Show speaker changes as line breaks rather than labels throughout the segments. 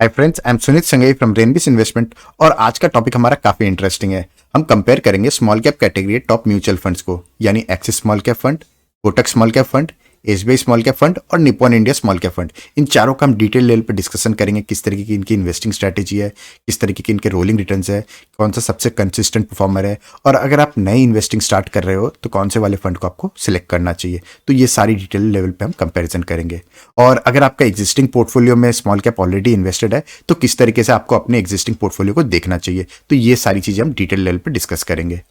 Hi friends, I am Suneet Sangai from Rainbis investment. और आज का टॉपिक हमारा काफी इंटरेस्टिंग है। हम कंपेयर करेंगे small cap category top mutual funds को, यानी Axis small cap fund, Kotak small cap fund, SBI small cap fund और Nippon India small cap fund. इन चारों का हम डिटेल लेवल पे डिस्कशन करेंगे, किस तरीके की इनकी इन्वेस्टिंग स्ट्रैटेजी है, किस तरीके के इनके रोलिंग रिटर्न्स है, कौन सा सबसे कंसिस्टेंट परफॉर्मर है, और अगर आप नई इन्वेस्टिंग स्टार्ट कर रहे हो तो कौन से वाले फंड को आपको सिलेक्ट करना चाहिए। तो ये सारी डिटेल लेवल पे हम कंपैरिजन करेंगे। और अगर आपका एग्जिस्टिंग पोर्टफोलियो में स्मॉल कैप ऑलरेडी इन्वेस्टेड है तो किस तरीके से आपको अपने एग्जिस्टिंग पोर्टफोलियो को देखना चाहिए। तो ये सारी चीजें हम डिटेल लेवल पे डिस्कस करेंगे।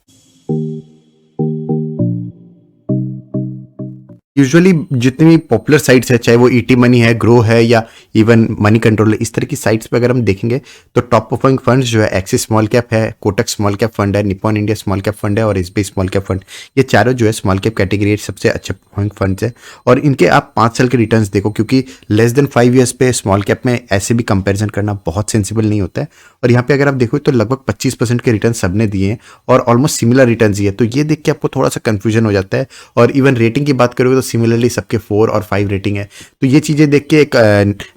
यूजुअली जितनी भी पॉपुलर साइट्स है, चाहे वो ईटी मनी है, ग्रो है या इवन मनी कंट्रोल है, इस तरह की साइट्स पे अगर हम देखेंगे तो टॉप परफॉर्मिंग फंड्स जो है एक्सिस स्मॉल कैप है, कोटक स्मॉल कैप फंड है, Nippon India small cap fund है और एसबीआई स्मॉल कैप फंड। ये चारों जो है स्मॉल कैप कैटेगरी सबसे अच्छे परफॉर्मिंग फंड्स है। और इनके आप 5 साल के रिटर्न्स देखो, क्योंकि लेस देन 5 ईयर्स पे स्मॉल कैप में ऐसे भी कंपेरिजन करना बहुत सेंसिबल नहीं होता है। और यहाँ पे अगर आप देखो तो लगभग 25% के रिटर्न सबने दिए हैं और ऑलमोस्ट सिमिलर रिटर्न दिए, तो ये देख के आपको थोड़ा सा कंफ्यूजन हो जाता है। और इवन रेटिंग की बात करोगे तो सिमिलरली सबके 4 और 5 रेटिंग है। तो ये चीज़ें देख के एक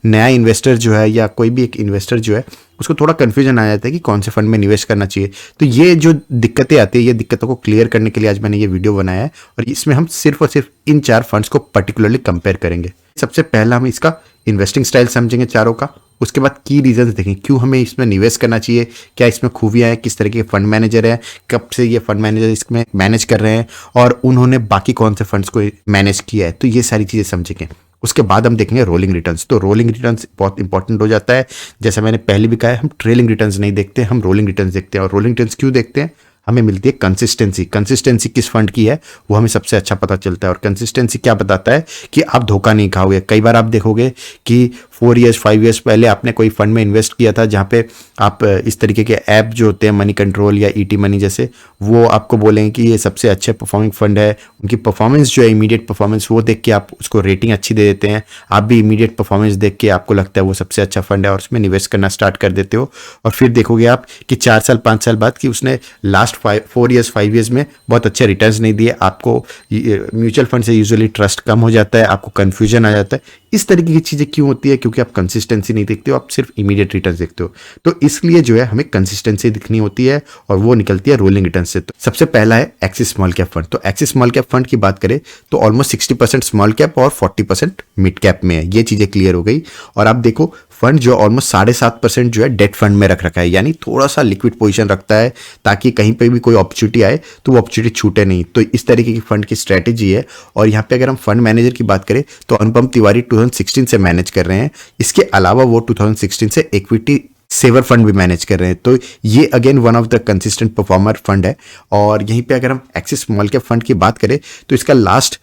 नया इन्वेस्टर जो है या कोई भी एक इन्वेस्टर जो है उसको थोड़ा कन्फ्यूजन आ जाता है कि कौन से फंड में निवेश करना चाहिए। तो ये जो दिक्कतें आती है, ये दिक्कतों को क्लियर करने के लिए आज मैंने ये वीडियो बनाया है और इसमें हम सिर्फ और सिर्फ इन 4 फंड्स को पर्टिकुलरली कंपेयर करेंगे। सबसे पहला हम इसका इन्वेस्टिंग स्टाइल समझेंगे चारों का, उसके बाद की रीजंस देखेंगे क्यों हमें इसमें निवेश करना चाहिए, क्या इसमें खूबियां हैं, किस तरह के फंड मैनेजर है, कब से ये फंड मैनेजर इसमें मैनेज कर रहे हैं और उन्होंने बाकी कौन से फंड्स को मैनेज किया है। तो ये सारी चीज़ें समझेंगे। उसके बाद हम देखेंगे रोलिंग रिटर्न्स। तो रोलिंग रिटर्न्स बहुत इंपॉर्टेंट हो जाता है। जैसा मैंने पहले भी कहा है, हम ट्रेलिंग रिटर्न्स नहीं देखते, हम रोलिंग रिटर्न्स देखते हैं। और रोलिंग रिटर्न्स क्यों देखते हैं? हमें मिलती है कंसिस्टेंसी किस फंड की है वो हमें सबसे अच्छा पता चलता है। और कंसिस्टेंसी क्या बताता है कि आप धोखा नहीं खाओगे। कई बार आप देखोगे कि 4 ईयर्स 5 ईयर्स पहले आपने कोई फंड में इन्वेस्ट किया था जहाँ पे आप इस तरीके के ऐप जो होते हैं मनी कंट्रोल या ईटी मनी जैसे, वो आपको बोलेंगे कि ये सबसे अच्छे परफॉर्मिंग फंड है। उनकी परफॉर्मेंस जो है इमीडिएट परफॉर्मेंस वो देख के आप उसको रेटिंग अच्छी दे देते हैं। आप भी इमीडिएट परफॉर्मेंस देख के आपको लगता है वो सबसे अच्छा फंड है और उसमें निवेश करना स्टार्ट कर देते हो। और फिर देखोगे आप कि 4 साल 5 साल बाद कि उसने लास्ट 4 ईयर्स 5 ईयर्स में बहुत अच्छे रिटर्न्स नहीं दिए। आपको म्यूचुअल फंड से यूजुअली ट्रस्ट कम हो जाता है, आपको कन्फ्यूजन आ जाता है। इस तरीके की चीज़ें क्यों होती है? क्योंकि आप कंसिस्टेंसी नहीं देखते हो, आप सिर्फ इमीडिएट रिटर्न्स देखते हो। तो इसलिए जो है हमें कंसिस्टेंसी दिखनी होती है और वो निकलती है रोलिंग रिटर्न से। तो सबसे पहला है एक्सिस स्मॉल कैप फंड। तो एक्सिस स्मॉल कैप फंड की बात करें तो ऑलमोस्ट 60% स्मॉल कैप और 40% मिड कैप में है। ये चीज़ें क्लियर हो गई। और आप देखो फंड जो ऑलमोस्ट 7.5% जो है डेट फंड में रख रखा है, यानी थोड़ा सा लिक्विड पोजीशन रखता है ताकि कहीं पे भी कोई अपॉर्चुनिटी आए तो वो अपॉर्चुनिटी छूटे नहीं। तो इस तरीके की फंड की स्ट्रेटेजी है। और यहाँ पे अगर हम फंड मैनेजर की बात करें तो अनुपम तिवारी 2016 से मैनेज कर रहे हैं। इसके अलावा वो 2016 से इक्विटी सेवर फंड भी मैनेज कर रहे हैं। तो ये again one of the consistent performer fund है। और यहीं पे अगर हम एक्सिस स्मॉल कैप फंड की बात करें तो इसका लास्ट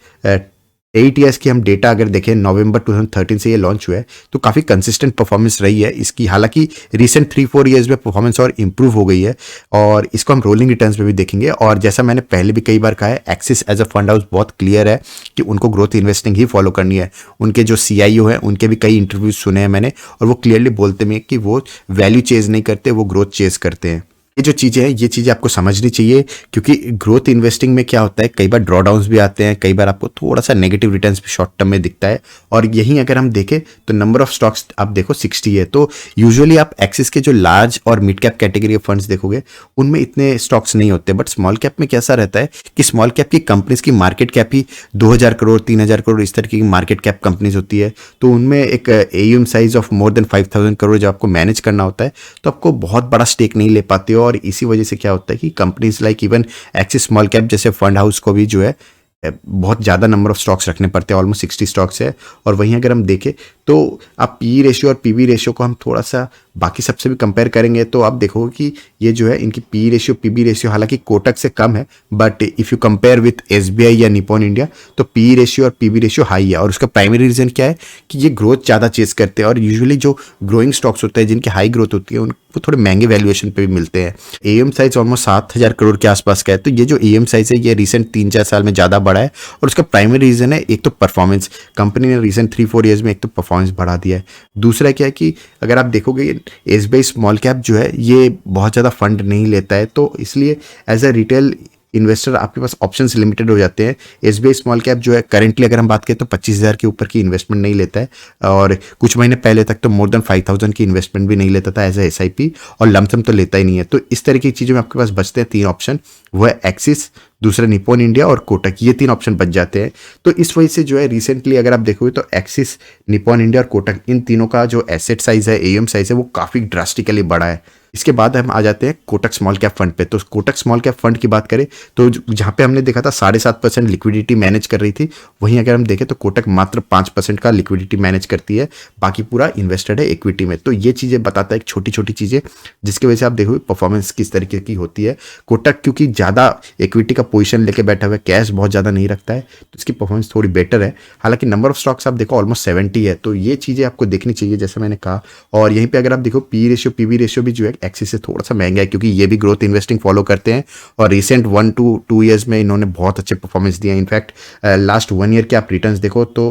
8 ईयर्स की हम डेटा अगर देखें, नवंबर 2013 से ये लॉन्च हुआ है, तो काफ़ी कंसिस्टेंट परफॉर्मेंस रही है इसकी। हालांकि रिसेंट 3-4 ईयर्स में परफॉर्मेंस और इंप्रूव हो गई है। और इसको हम रोलिंग रिटर्न्स में भी देखेंगे। और जैसा मैंने पहले भी कई बार कहा है, Axis as a fund house बहुत क्लियर है कि उनको ग्रोथ इन्वेस्टिंग ही फॉलो करनी है। उनके जो CIO हैं उनके भी कई इंटरव्यूज सुने हैं मैंने, और वो क्लियरली बोलते हैं कि वो वैल्यू चेज नहीं करते, वो ग्रोथ चेज करते हैं। ये जो चीज़ें हैं ये चीज़ें आपको समझनी चाहिए, क्योंकि ग्रोथ इन्वेस्टिंग में क्या होता है, कई बार ड्रॉडाउन्स भी आते हैं, कई बार आपको थोड़ा सा नेगेटिव रिटर्न्स भी शॉर्ट टर्म में दिखता है। और यहीं अगर हम देखें तो नंबर ऑफ स्टॉक्स आप देखो 60 है। तो यूजुअली आप एक्सिस के जो लार्ज और मिड कैप कैटेगरी के फंड्स देखोगे उनमें इतने स्टॉक्स नहीं होते। बट स्मॉल कैप में कैसा रहता है कि स्मॉल कैप की कंपनीज की मार्केट कैप ही 2000 करोड़ 3000 करोड़ इस तरीके की मार्केट कैप कंपनीज होती है। तो उनमें एक AUM size of more than 5000 crore जब आपको मैनेज करना होता है तो आपको बहुत बड़ा स्टेक नहीं ले पाते हो। और इसी वजह से क्या होता है कि companies like even axis small cap जैसे फंड हाउस को भी जो है बहुत ज़्यादा नंबर ऑफ स्टॉक्स रखने पड़ते हैं, ऑलमोस्ट 60 स्टॉक्स है। और वहीं अगर हम देखें तो आप PE रेशियो और PB रेशियो को हम थोड़ा सा बाकी सबसे भी कंपेयर करेंगे तो आप देखोगे कि ये जो है इनकी PE रेशियो PB रेशियो हालांकि कोटक से कम है, but if you compare with SBI या निप्पॉन इंडिया तो PE रेशियो और PB रेशियो हाई है। और उसका प्राइमरी रीज़न क्या है कि ये ग्रोथ ज़्यादा चेस करते हैं। और यूजुअली जो ग्रोइंग स्टॉक्स होते हैं जिनकी हाई ग्रोथ होती है वो थोड़े महंगे वैल्यूएशन पे भी मिलते हैं। AUM साइज ऑलमोस्ट 7000 करोड़ के आसपास का है। तो ये जो AUM साइज है ये रिसेंट 3-4 साल में ज़्यादा बढ़ा है। और उसका प्राइमरी रीज़न है एक तो परफॉर्मेंस, कंपनी ने रिसेंट 3-4 ईयर्स में एक तो परफॉर्मेंस बढ़ा दिया है। दूसरा क्या है कि अगर आप देखोगे SBI स्मॉल कैप जो है ये बहुत ज़्यादा फंड नहीं लेता है, तो इसलिए एज अ रिटेल इन्वेस्टर आपके पास ऑप्शंस लिमिटेड हो जाते हैं। एसबीआई स्मॉल कैप जो है करेंटली अगर हम बात करें तो 25,000 के ऊपर की इन्वेस्टमेंट नहीं लेता है, और कुछ महीने पहले तक तो मोर देन 5,000 की इन्वेस्टमेंट भी नहीं लेता था एज ए एसआईपी, और लमसम तो लेता ही नहीं है। तो इस तरह की चीज़ों में आपके पास बचते हैं 3 ऑप्शन, वो है एक्सिस, दूसरा निप्पॉन इंडिया और कोटक, ये 3 ऑप्शन बच जाते हैं। तो इस वजह से जो है रिसेंटली अगर आप देखोगे तो एक्सिस, निप्पॉन इंडिया और कोटक, इन तीनों का जो एसेट साइज है, एयूएम साइज है, वो काफ़ी ड्रास्टिकली बढ़ा है। इसके बाद हम आ जाते हैं कोटक स्मॉल कैप फंड पे। तो कोटक स्मॉल कैप फंड की बात करें तो जहाँ पे हमने देखा था 7.5% लिक्विडिटी मैनेज कर रही थी, वहीं अगर हम देखें तो कोटक मात्र 5% का लिक्विडिटी मैनेज करती है, बाकी पूरा इन्वेस्टेड है इक्विटी में। तो ये चीज़ें बताता है, एक छोटी छोटी चीज़ें जिसकी वजह से आप देखोगे परफॉर्मेंस किस तरीके की होती है। कोटक क्योंकि ज़्यादा इक्विटी का पोजीशन लेके बैठा हुआ है, कैश बहुत ज़्यादा नहीं रखता है, तो इसकी परफॉर्मेंस थोड़ी बेटर है। हालांकि नंबर ऑफ स्टॉक्स आप देखो ऑलमोस्ट 70 है, तो ये चीज़ें आपको देखनी चाहिए जैसे मैंने कहा। और यहीं पे अगर आप देखो पी रेशियो, पीवी रेशियो भी जो है एक्सिस से थोड़ा सा महंगा है, क्योंकि ये भी ग्रोथ इन्वेस्टिंग फॉलो करते हैं, और रिसेंट 1 to 2 ईयर्स में इन्होंने बहुत अच्छे परफॉर्मेंस दिए। इनफैक्ट लास्ट 1 ईयर के आप रिटर्न्स देखो तो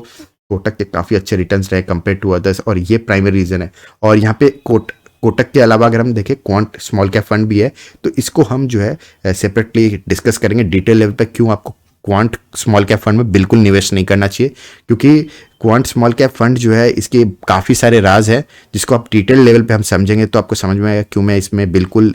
कोटक के काफ़ी अच्छे रिटर्न्स रहे कंपेयर टू अदर्स, और ये प्राइमरी रीजन है। और यहाँ पे कोटक के अलावा अगर हम देखें क्वांट स्मॉल कैप फंड भी है, तो इसको हम जो है सेपरेटली डिस्कस करेंगे डिटेल लेवल पे, क्यों आपको क्वांट स्मॉल कैप फंड में बिल्कुल निवेश नहीं करना चाहिए। क्योंकि क्वांट स्मॉल कैप फंड जो है इसके काफ़ी सारे राज हैं, जिसको आप डिटेल लेवल पे हम समझेंगे तो आपको समझ में आएगा क्यों मैं इसमें बिल्कुल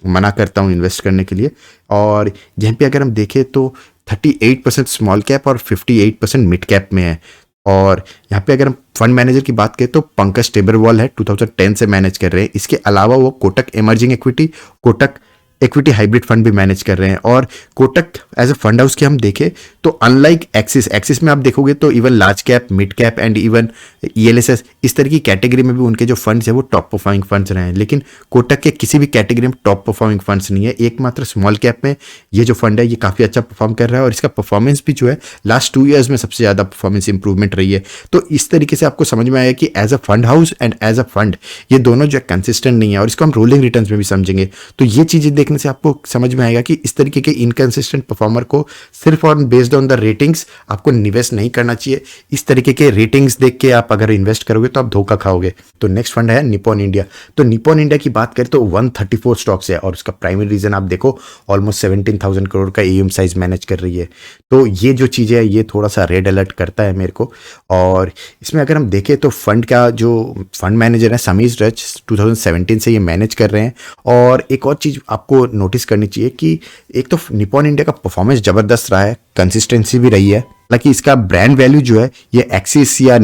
मना करता हूँ इन्वेस्ट करने के लिए। और यहीं पे अगर हम देखें तो 38% स्मॉल कैप और 58% मिड कैप में है। और यहाँ पे अगर हम फंड मैनेजर की बात करें तो पंकज टेबरवॉल है, 2010 से मैनेज कर रहे हैं। इसके अलावा वो Kotak emerging equity, Kotak equity hybrid fund भी मैनेज कर रहे हैं। और Kotak as a fund house की हम देखें तो अनलाइक एक्सिस में आप देखोगे तो even large cap, mid cap and even ELSS, इस तरह की कैटेगरी में भी उनके जो फंड्स है वो टॉप परफॉर्मिंग फंड्स रहे हैं। लेकिन कोटक के किसी भी कैटेगरी में टॉप परफॉर्मिंग फंड्स नहीं है, एकमात्र स्मॉल कैप में ये जो फंड है ये काफ़ी अच्छा परफॉर्म कर रहा है, और इसका परफॉर्मेंस भी जो है लास्ट 2 ईयर्स में सबसे ज़्यादा परफॉर्मेंस इंप्रूवमेंट रही है। तो इस तरीके से आपको समझ में आएगा कि as a fund house and as a fund ये दोनों जो है कंसिस्टेंट नहीं है, और इसको हम रोलिंग रिटर्न्स में भी समझेंगे। तो ये चीज़ें देखने से आपको समझ में आएगा कि इस तरीके के इनकंसिस्टेंट परफॉर्मर को सिर्फ और बेस्ड ऑन द रेटिंग्स आपको निवेश नहीं करना चाहिए। इस तरीके के रेटिंग्स देख के आप अगर इन्वेस्ट करोगे तो आप धोखा खाओगे। तो नेक्स्ट फंड है निप्पॉन इंडिया। तो निप्पॉन इंडिया की बात करें तो 134 स्टॉक्स है, और उसका प्राइमरी रीजन आप देखो ऑलमोस्ट 17,000 करोड़ का एयूएम साइज मैनेज कर रही है। तो ये जो चीज़ें है ये थोड़ा सा रेड अलर्ट करता है मेरे को। और इसमें अगर हम देखें तो फंड का जो फंड मैनेजर है समीर रच, 2017 से ये मैनेज कर रहे हैं। और एक और चीज़ आपको नोटिस करनी चाहिए कि एक तो निप्पॉन इंडिया का परफॉर्मेंस ज़बरदस्त रहा है, कंसिस्टेंसी भी रही है, हालांकि इसका ब्रांड वैल्यू जो है ये एक्सिस या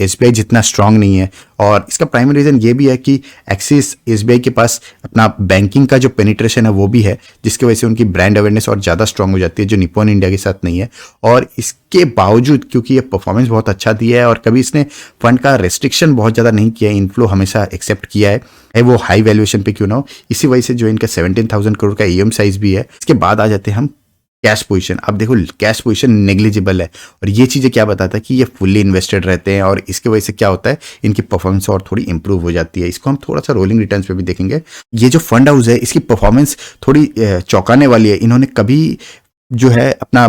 एसबीआई जितना स्ट्रांग नहीं है। और इसका प्राइमरी रीजन ये भी है कि एक्सिस एसबीआई के पास अपना बैंकिंग का जो पेनिट्रेशन है वो भी है, जिसकी वजह से उनकी ब्रांड अवेयरनेस और ज़्यादा स्ट्रांग हो जाती है, जो निप्पॉन इंडिया के साथ नहीं है। और इसके बावजूद क्योंकि ये परफॉर्मेंस बहुत अच्छा दिया है और कभी इसने फंड का रेस्ट्रिक्शन बहुत ज़्यादा नहीं किया है, इनफ्लो हमेशा एक्सेप्ट किया है वो हाई वैल्यूएशन पे क्यों ना हो, इसी वजह से जो इनका 17,000 करोड़ का एयूएम साइज भी है। इसके बाद आ जाते हैं हम कैश पोजीशन। अब देखो कैश पोजीशन नेग्लिजिबल है, और ये चीज़ें क्या बताता है कि ये फुल्ली इन्वेस्टेड रहते हैं, और इसके वजह से क्या होता है इनकी परफॉर्मेंस और थोड़ी इंप्रूव हो जाती है। इसको हम थोड़ा सा रोलिंग रिटर्न्स पे भी देखेंगे। ये जो फंड हाउस है इसकी परफॉर्मेंस थोड़ी चौंकाने वाली है। इन्होंने कभी जो है अपना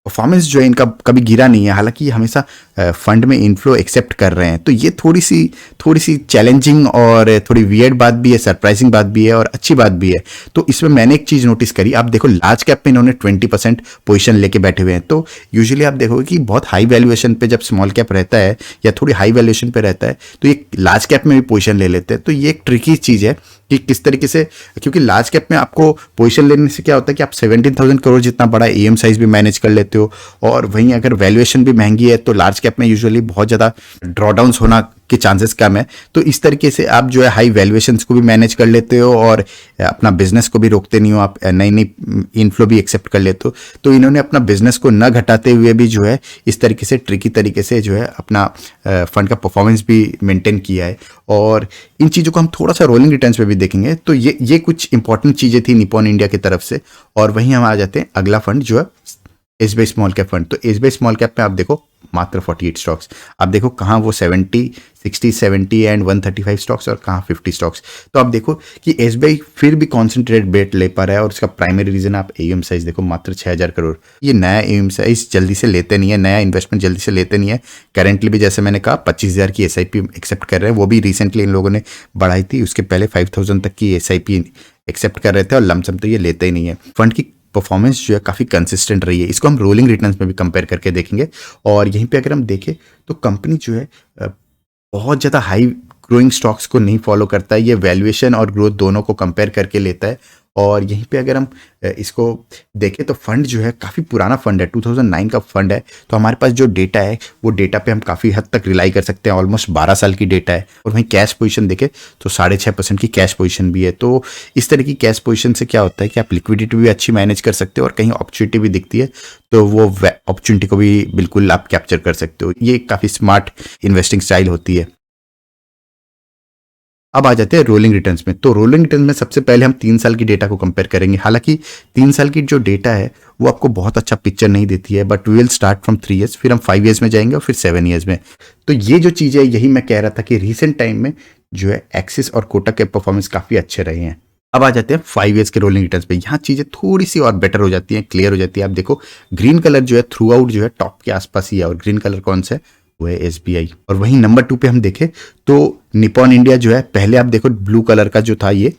परफॉर्मेंस जो है इनका कभी गिरा नहीं है, हालांकि ये हमेशा फंड में इनफ्लो एक्सेप्ट कर रहे हैं। तो ये थोड़ी सी चैलेंजिंग और थोड़ी वियर्ड बात भी है, सरप्राइजिंग बात भी है और अच्छी बात भी है। तो इसमें मैंने एक चीज़ नोटिस करी, आप देखो लार्ज कैप पे इन्होंने 20% पोजीशन लेके बैठे हुए हैं। तो यूजुअली आप देखोगे कि बहुत हाई वैल्यूएशन पे जब स्मॉल कैप रहता है या थोड़ी हाई वैल्यूएशन पे रहता है तो ये लार्ज कैप में भी पोजीशन ले लेते हैं। तो ये एक ट्रिकी चीज़ है कि किस तरीके से, क्योंकि लार्ज कैप में आपको पोजीशन लेने से क्या होता है कि आप 17,000 करोड़ जितना बड़ा एएम साइज भी मैनेज कर लेते हो, और वहीं अगर वैल्यूएशन भी महंगी है तो लार्ज कैप में यूजुअली बहुत ज़्यादा ड्रॉडाउन्स होना के चांसेस कम है। तो इस तरीके से आप जो है हाई वैल्यूएशंस को भी मैनेज कर लेते हो और अपना बिजनेस को भी रोकते नहीं हो, आप नई नई इनफ्लो भी एक्सेप्ट कर लेते हो। तो इन्होंने अपना बिजनेस को न घटाते हुए भी जो है इस तरीके से ट्रिकी तरीके से जो है अपना फंड का परफॉर्मेंस भी मेंटेन किया है। और इन चीज़ों को हम थोड़ा सा रोलिंग रिटर्न्स पे भी देखेंगे। तो ये कुछ इंपॉर्टेंट चीज़ें थी निप्पॉन इंडिया की तरफ से। और वहीं हम आ जाते हैं अगला फंड जो है एसबीआई स्मॉल कैप फंड। तो एसबीआई स्मॉल कैप पे आप देखो मात्र 48 स्टॉक्स। आप देखो कहाँ वो 70, 60, 70 एंड 135 स्टॉक्स और कहाँ 50 स्टॉक्स। तो आप देखो कि एसबीआई फिर भी कॉन्सेंट्रेट बेट ले पा रहा है, और उसका प्राइमरी रीजन आप एयूएम साइज देखो मात्र 6,000 करोड़। ये नया एयूएम साइज जल्दी से लेते नहीं है, नया इन्वेस्टमेंट जल्दी से लेते नहीं है। करेंटली भी जैसे मैंने कहा 25,000 की एसआईपी एक्सेप्ट कर रहे हैं, वो भी रिसेंटली इन लोगों ने बढ़ाई थी। उसके पहले 5,000 तक की एसआईपी एक्सेप्ट कर रहे थे, और लमसम तो ये लेते ही नहीं है। फंड की
परफॉर्मेंस जो है काफ़ी कंसिस्टेंट रही है। इसको हम रोलिंग रिटर्न्स में भी कंपेयर करके देखेंगे। और यहीं पे अगर हम देखें तो कंपनी जो है बहुत ज़्यादा हाई ग्रोइंग स्टॉक्स को नहीं फॉलो करता है, ये वैल्यूएशन और ग्रोथ दोनों को कंपेयर करके लेता है। और यहीं पे अगर हम इसको देखें तो फंड जो है काफ़ी पुराना फंड है, 2009 का फंड है। तो हमारे पास जो डेटा है वो डेटा पे हम काफ़ी हद तक रिलाई कर सकते हैं, ऑलमोस्ट 12 साल की डेटा है। और वहीं कैश पोजीशन देखें तो 6.5% की कैश पोजीशन भी है। तो इस तरह की कैश पोजीशन से क्या होता है कि आप लिक्विडिटी भी अच्छी मैनेज कर सकते हो और कहीं अपॉर्चुनिटी भी दिखती है तो वो अपॉर्चुनिटी को भी बिल्कुल आप कैप्चर कर सकते हो। ये काफ़ी स्मार्ट इन्वेस्टिंग स्टाइल होती है। अब आ जाते हैं रोलिंग रिटर्न्स में। तो रोलिंग रिटर्न में सबसे पहले हम 3 साल की डेटा को कंपेयर करेंगे। हालांकि 3 साल की जो डेटा है वो आपको बहुत अच्छा पिक्चर नहीं देती है, but we will start from 3 years, फिर हम 5 ईयर्स में जाएंगे और फिर 7 ईयर्स में। तो ये जो चीज़ है यही मैं कह रहा था कि रिसेंट टाइम में जो है एक्सिस और कोटक के परफॉर्मेंस काफ़ी अच्छे रहे हैं। अब आ जाते हैं 5 ईयर्स के रोलिंग रिटर्न्स पे। यहाँ चीज़ें थोड़ी सी और बेटर हो जाती हैं, क्लियर हो जाती है। आप देखो ग्रीन कलर जो है थ्रू आउट जो है टॉप के आसपास ही है, और ग्रीन कलर कौन सा है, वो है SBI। और वहीं नंबर 2 पे हम देखें तो निपॉन इंडिया जो है, पहले आप देखो ब्लू कलर का जो था ये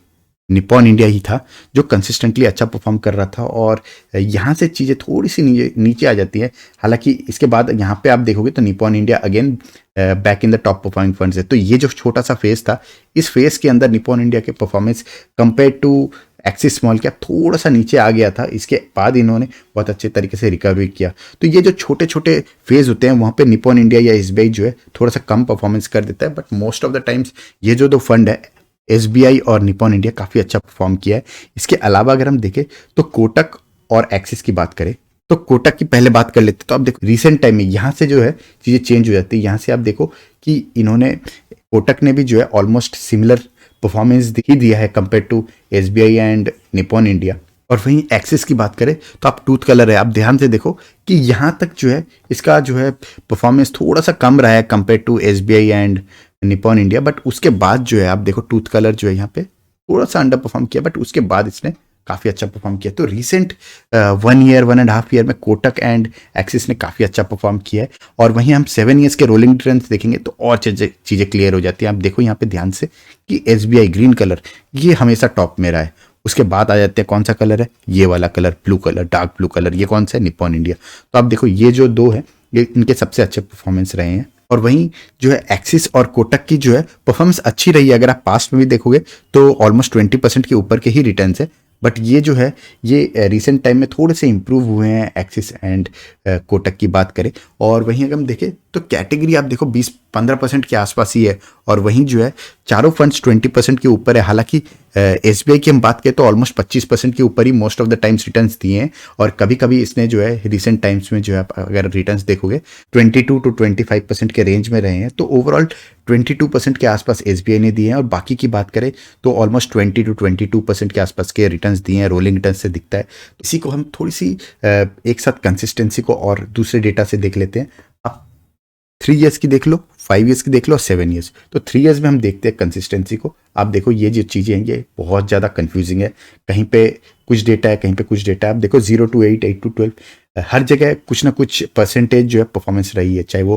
निपॉन इंडिया ही था जो कंसिस्टेंटली अच्छा परफॉर्म कर रहा था, और यहाँ से चीज़ें थोड़ी सी नीचे आ जाती है। हालांकि इसके बाद यहाँ पे आप देखोगे तो Nippon India again back in the top performing funds है। तो ये जो छोटा सा फेज था, इस फेज के अंदर निपॉन इंडिया के performance compare to Axis small cap थोड़ा सा नीचे आ गया था। इसके बाद इन्होंने बहुत अच्छे तरीके से रिकवरी किया। तो ये जो छोटे छोटे फेज होते हैं वहाँ पे निपॉन इंडिया या SBI जो है थोड़ा सा कम परफॉर्मेंस कर देता है, but most of the times ये जो दो फंड है SBI और निपॉन इंडिया काफ़ी अच्छा परफॉर्म किया है। इसके अलावा अगर हम देखें तो कोटक और एक्सिस की बात करें तो कोटक की पहले बात कर लेते। तो आप देखो रिसेंट टाइम में यहाँ से जो है चीज़ें चेंज हो जाती है। यहाँ से आप देखो कि इन्होंने कोटक ने भी जो है ऑलमोस्ट सिमिलर परफॉर्मेंस ही दिया है compare to SBI and Nippon India. और वहीं एक्सिस की बात करें तो आप टूथ कलर है, आप ध्यान से देखो कि यहाँ तक जो है इसका जो है परफॉर्मेंस थोड़ा सा कम रहा है compare to SBI and Nippon India, but उसके बाद जो है आप देखो टूथ कलर जो है यहाँ पे थोड़ा सा अंडर परफॉर्म किया, बट उसके बाद इसने काफ़ी अच्छा परफॉर्म किया। तो रिसेंट 1.5 ईयर में कोटक एंड एक्सिस ने काफ़ी अच्छा परफॉर्म किया है। और वहीं हम 7 ईयर्स के रोलिंग ट्रेंड्स देखेंगे तो और चीज़ें क्लियर हो जाती हैं। आप देखो यहाँ पे ध्यान से कि SBI ग्रीन कलर ये हमेशा टॉप में रहा है। उसके बाद आ जाते हैं कौन सा कलर है, ये वाला colour blue colour, dark blue colour, ये कौन सा है, निपॉन इंडिया। तो आप देखो ये जो दो है ये इनके सबसे अच्छे परफॉर्मेंस रहे हैं। और वहीं जो है एक्सिस और कोटक की जो है परफॉर्मेंस अच्छी रही है। अगर आप पास्ट में भी देखोगे तो ऑलमोस्ट 20% के ऊपर के ही रिटर्न्स है, बट ये जो है ये रिसेंट टाइम में थोड़े से इंप्रूव हुए हैं एक्सिस एंड कोटक की बात करें। और वहीं अगर हम देखें तो कैटेगरी आप देखो 20-15% के आसपास ही है, और वहीं जो है चारों फंड्स 20% के ऊपर है। हालांकि SBI की हम बात करें तो ऑलमोस्ट 25% के ऊपर ही most of the times returns दिए हैं। और कभी कभी इसने जो है रिसेंट टाइम्स में जो है अगर रिटर्न्स देखोगे 22 to 25% के रेंज में रहे हैं। तो ओवरऑल 22% के आसपास SBI ने दिए हैं, और बाकी की बात करें तो ऑलमोस्ट 20 to 22% के आसपास के रिटर्न्स दिए हैं। रोलिंग रिटर्न से दिखता है। तो इसी को हम थोड़ी सी एक साथ कंसिस्टेंसी को और दूसरे डेटा से देख लेते हैं। आप 3 ईयर्स की देख लो, 5 ईयर्स की देख लो और 7 ईयर्स। तो 3 ईयर्स में हम देखते हैं कंसिस्टेंसी को। आप देखो ये जो चीज़ें हैं ये बहुत ज़्यादा कंफ्यूजिंग है, कहीं पे कुछ डेटा है कहीं पे कुछ डेटा है। आप देखो 0 to 8, 8 to 12, हर जगह कुछ ना कुछ परसेंटेज जो है परफॉर्मेंस रही है। चाहे वो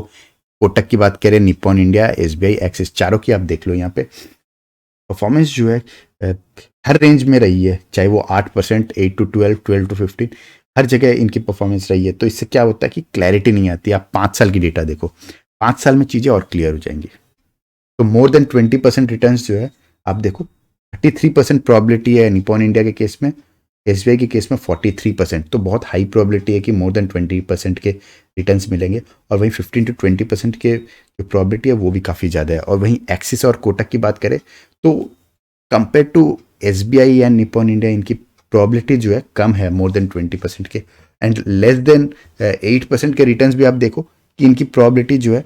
कोटक की बात करें, निपॉन इंडिया, SBI, एक्सिस, चारों की आप देख लो यहाँ पे परफॉर्मेंस जो है हर रेंज में रही है। चाहे वो 8%, 8 to 12, 12 to 15, हर जगह इनकी परफॉर्मेंस रही है। तो इससे क्या होता है कि क्लैरिटी नहीं आती। आप 5 साल की डेटा देखो, 5 साल में चीज़ें और क्लियर हो जाएंगी। तो मोर देन 20% रिटर्न्स जो है आप देखो 33% प्रॉबिलिटी है निपॉन इंडिया के केस में, SBI के केस में 43%। तो बहुत हाई प्रॉबिलिटी है कि मोर देन 20% के रिटर्न्स मिलेंगे। और वहीं 15 to 20% के जो प्रॉबिलिटी है वो भी काफ़ी ज़्यादा है। और वहीं एक्सिस और कोटक की बात करें तो compare to SBI and Nippon India इनकी प्रॉबिलिटी जो है कम है, मोर देन 20% के, एंड लेस देन 8% के रिटर्न्स भी आप देखो कि इनकी प्रॉबिलिटी जो है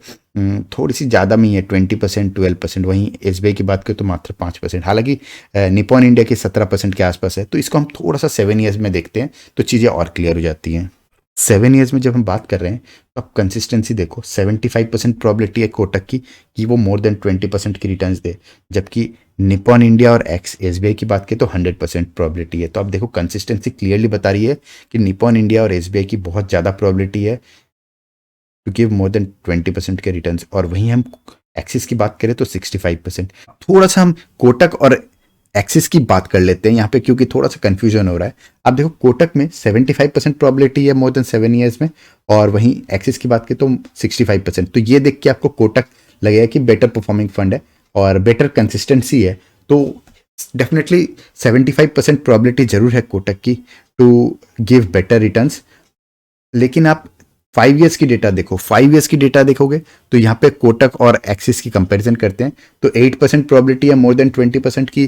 थोड़ी सी ज़्यादा में ही है, 20%, 12%। वहीं SBI की बात करें तो मात्र 5%। हालांकि निपॉन इंडिया की 17% के आसपास है। तो इसको हम थोड़ा सा 7 ईयर्स में देखते हैं तो चीज़ें और क्लियर हो जाती हैं। 7 ईयर्स में जब हम बात कर रहे हैं तो आप कंसिस्टेंसी देखो, 75% प्रॉबिलिटी है कोटक की कि वो मोर देन 20% की रिटर्न्स दे, जबकि निपॉन इंडिया और SBI की बात करें तो 100% प्रॉबिलिटी है। तो आप देखो कंसिस्टेंसी क्लियरली बता रही है कि निपॉन इंडिया और SBI की बहुत ज़्यादा प्रॉबिलिटी है टू गिव मोर देन 20% के रिटर्न्स। और वहीं हम एक्सिस की बात करें तो 65%। थोड़ा सा हम कोटक और एक्सिस की बात कर लेते हैं यहाँ पे, क्योंकि थोड़ा सा कंफ्यूजन हो रहा है। आप देखो कोटक में 75% प्रोबेबिलिटी है मोर देन 7 ईयर्स में, और वहीं एक्सिस की बात करें तो 65%। तो ये देख के आपको कोटक लगेगा कि बेटर परफॉर्मिंग फंड है और बेटर कंसिस्टेंसी है। तो डेफिनेटली 75% प्रोबेबिलिटी जरूर है कोटक की टू गिव बेटर रिटर्न्स। लेकिन आप 5 ईयर्स की डेटा देखो, 5 ईयर्स की डेटा देखोगे तो यहाँ पे कोटक और एक्सिस की कंपैरिजन करते हैं तो 8% प्रोबेबिलिटी है मोर देन 20% की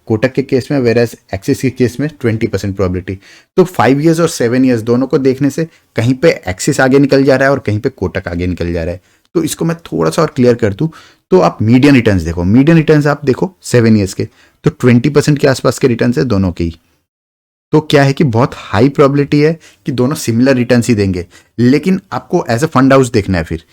कोटक के केस में, वेर एज एक्सिस के केस में 20% प्रोबेबिलिटी। तो 5 ईयर्स और 7 ईयर्स दोनों को देखने से कहीं पे एक्सिस आगे निकल जा रहा है और कहीं पे कोटक आगे निकल जा रहा है। तो इसको मैं थोड़ा सा और क्लियर कर दूं तो आप मीडियन रिटर्न्स देखो, मीडियन रिटर्न्स आप देखो 7 ईयर्स के, तो 20% के आसपास के रिटर्न्स है दोनों के ही। तो क्या है कि बहुत हाई प्रोबेबिलिटी है कि दोनों सिमिलर रिटर्न्स ही देंगे। लेकिन आपको एज अ फंड हाउस देखना है फिर।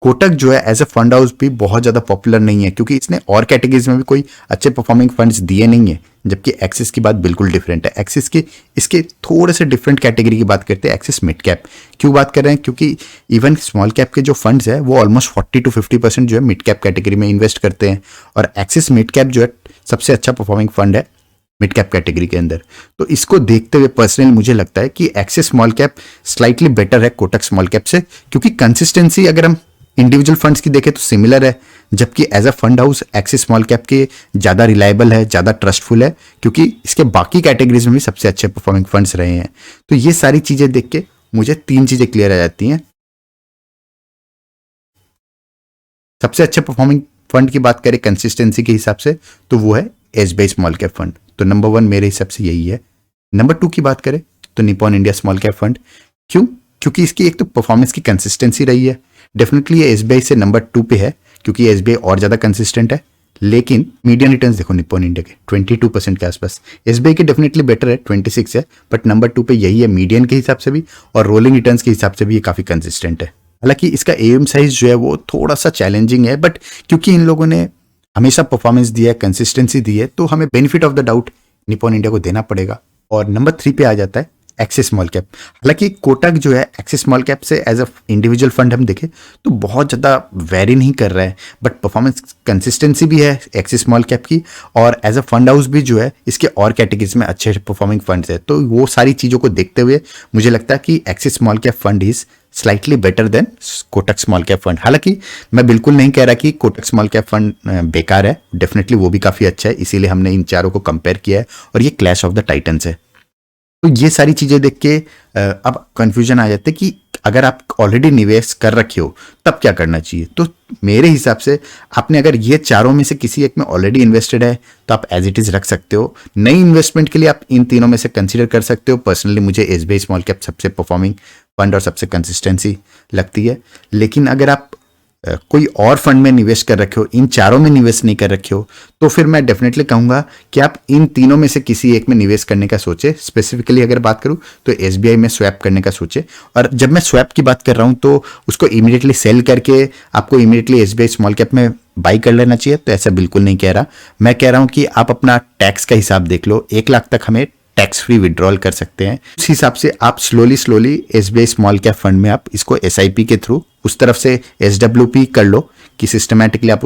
कोटक जो है एज अ फंड हाउस भी बहुत ज्यादा पॉपुलर नहीं है, क्योंकि इसने और कैटेगरीज में भी कोई अच्छे परफॉर्मिंग फंड्स दिए नहीं है, जबकि एक्सिस की बात बिल्कुल डिफरेंट है। एक्सिस की इसके थोड़े से डिफरेंट कैटेगरी की बात करते हैं। एक्सिस मिड कैप क्यों बात कर रहे हैं, क्योंकि इवन स्मॉल कैप के जो फंड्स है वो ऑलमोस्ट 40 to 50% जो है मिड कैप कैटेगरी में इन्वेस्ट करते हैं, और एक्सिस मिड कैप जो है सबसे अच्छा परफॉर्मिंग फंड है मिड कैप कैटेगरी के अंदर। तो इसको देखते हुए पर्सनली मुझे लगता है कि axis small cap slightly better है कोटक स्मॉल कैप से, क्योंकि कंसिस्टेंसी अगर हम इंडिविजुअल फंड्स की देखें तो सिमिलर है, जबकि as a fund house Axis small cap के ज्यादा रिलायबल है, ज्यादा ट्रस्टफुल है, क्योंकि इसके बाकी कैटेगरीज में भी सबसे अच्छे परफॉर्मिंग फंड्स रहे हैं। तो ये सारी चीजें देख के मुझे 3 चीजें क्लियर आ जाती हैं। सबसे अच्छे परफॉर्मिंग फंड की बात करें कंसिस्टेंसी के हिसाब से तो वो है एसबीआई स्मॉल कैप फंड, तो नंबर 1 मेरे हिसाब से यही है। नंबर 2 की बात करें तो Nippon India small cap fund. क्यों? क्योंकि इसकी एक तो परफॉर्मेंस की कंसिस्टेंसी रही है। डेफिनेटली ये एसबीआई से नंबर 2 पे है, क्योंकि एसबीआई और ज्यादा कंसिस्टेंट है। लेकिन मीडियन रिटर्न्स देखो निपॉन इंडिया के 22% के आसपास, एसबीआई के डेफिनेटली बेटर है 26 है, बट नंबर 2 पे यही है मीडियन के हिसाब से भी, और रोलिंग रिटर्न्स के हिसाब से भी ये काफी कंसिस्टेंट है। हालांकि इसका एम साइज जो है वो थोड़ा सा चैलेंजिंग है, बट क्योंकि इन लोगों ने हमेशा परफॉर्मेंस दिया है, कंसिस्टेंसी दी है, तो हमें benefit of the doubt Nippon India को देना पड़ेगा। और नंबर 3 पे आ जाता है एक्सिस स्मॉल कैप। हालांकि कोटक जो है एक्सिस स्मॉल कैप से एज अ इंडिविजुअल फंड हम देखें तो बहुत ज़्यादा वेरी नहीं कर रहा है, बट परफॉर्मेंस कंसिस्टेंसी भी है एक्सिस स्मॉल कैप की, और एज अ फंड हाउस भी जो है इसके और कैटेगरीज में अच्छे परफॉर्मिंग फंड्स है। तो वो सारी चीज़ों को देखते हुए मुझे लगता है कि axis small cap fund is slightly better than Kotak small cap fund. हालांकि मैं बिल्कुल नहीं कह रहा कि कोटक स्मॉल कैप फंड बेकार है, डेफिनेटली वो भी काफ़ी अच्छा है, इसीलिए हमने इन चारों को कंपेयर किया है, और ये क्लैश ऑफ द टाइटन्स है। तो ये सारी चीजें देख के अब कंफ्यूजन आ जाते कि अगर आप ऑलरेडी निवेश कर रखे हो तब क्या करना चाहिए। तो मेरे हिसाब से आपने अगर ये चारों में से किसी एक में ऑलरेडी इन्वेस्टेड है तो आप एज इट इज रख सकते हो। नई इन्वेस्टमेंट के लिए आप इन तीनों में से कंसीडर कर सकते हो। पर्सनली मुझे एसबीआई स्मॉल कैप सबसे परफॉर्मिंग फंड और सबसे कंसिस्टेंसी लगती है। लेकिन अगर आप कोई और फंड में निवेश कर रखे हो, इन चारों में निवेश नहीं कर रखे हो, तो फिर मैं डेफिनेटली कहूंगा कि आप इन तीनों में से किसी एक में निवेश करने का सोचे। स्पेसिफिकली अगर बात करूं तो एसबीआई में स्वैप करने का सोचे। और जब मैं स्वैप की बात कर रहा हूं तो उसको इमीडिएटली सेल करके आपको इमीडिएटली एसबीआई स्मॉल कैप में बाई कर लेना चाहिए, तो ऐसा बिल्कुल नहीं कह रहा। मैं कह रहा हूं कि आप अपना टैक्स का हिसाब देख लो, 1 लाख तक हमें टैक्स फ्री विड्रॉल कर सकते हैं। उस हिसाब से आप slowly SBI small cap fund में आप इसको एसआईपी के थ्रू उस तरफ से एसडब्ल्यूपी कर लो कि सिस्टमैटिकली आप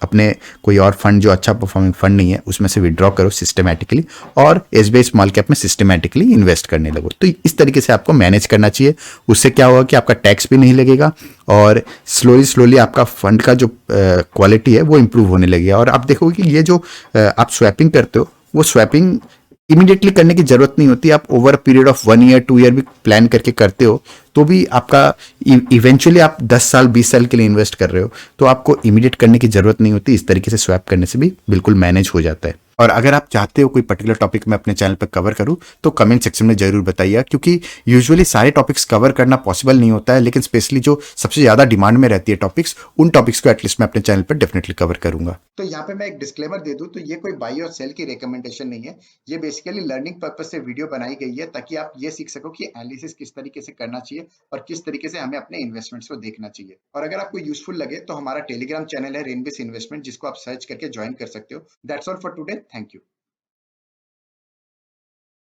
अपने कोई और फंड जो अच्छा परफॉर्मिंग फंड नहीं है उसमें से विड्रॉ करो सिस्टमैटिकली, और एसबीआई स्मॉल कैप में सिस्टमैटिकली इन्वेस्ट करने लगो। तो इस तरीके से आपको मैनेज करना चाहिए। उससे क्या होगा कि आपका टैक्स भी नहीं लगेगा, और स्लोली आपका फंड का जो क्वालिटी है वो इंप्रूव होने लगेगा। और आप देखोगे कि ये जो आप स्वैपिंग करते हो वो स्वैपिंग इमीडिएटली करने की जरूरत नहीं होती। आप over period of 1 year 2 year भी प्लान करके करते हो तो भी आपका इवेंचुअली आप 10 साल 20 साल के लिए इन्वेस्ट कर रहे हो, तो आपको इमीडिएट करने की जरूरत नहीं होती। इस तरीके से स्वैप करने से भी बिल्कुल मैनेज हो जाता है। और अगर आप चाहते हो कोई पर्टिकुलर टॉपिक मैं अपने चैनल पर कवर करूं तो कमेंट सेक्शन में जरूर बताइए, क्योंकि यूजुअली सारे टॉपिक्स कवर करना पॉसिबल नहीं होता है, लेकिन स्पेशली जो सबसे ज्यादा डिमांड में रहती है टॉपिक्स, उन टॉपिक्स को एटलीस्ट मैं अपने चैनल पर डेफिनेटली कवर करूंगा।
तो यहाँ पे मैं एक डिस्क्लेमर दे दूं, तो ये कोई बाई और सेल की रिकमेंडेशन नहीं है। ये बेसिकली लर्निंग पर्पस से वीडियो बनाई गई है ताकि आप ये सीख सको कि एनालिसिस किस तरीके से करना चाहिए और किस तरीके से हमें अपने इन्वेस्टमेंट्स को देखना चाहिए। और अगर आपको यूजफुल लगे तो हमारा टेलीग्राम चैनल है रेनबेस इन्वेस्टमेंट, जिसको आप सर्च करके ज्वाइन कर सकते हो। That's all for today, thank you.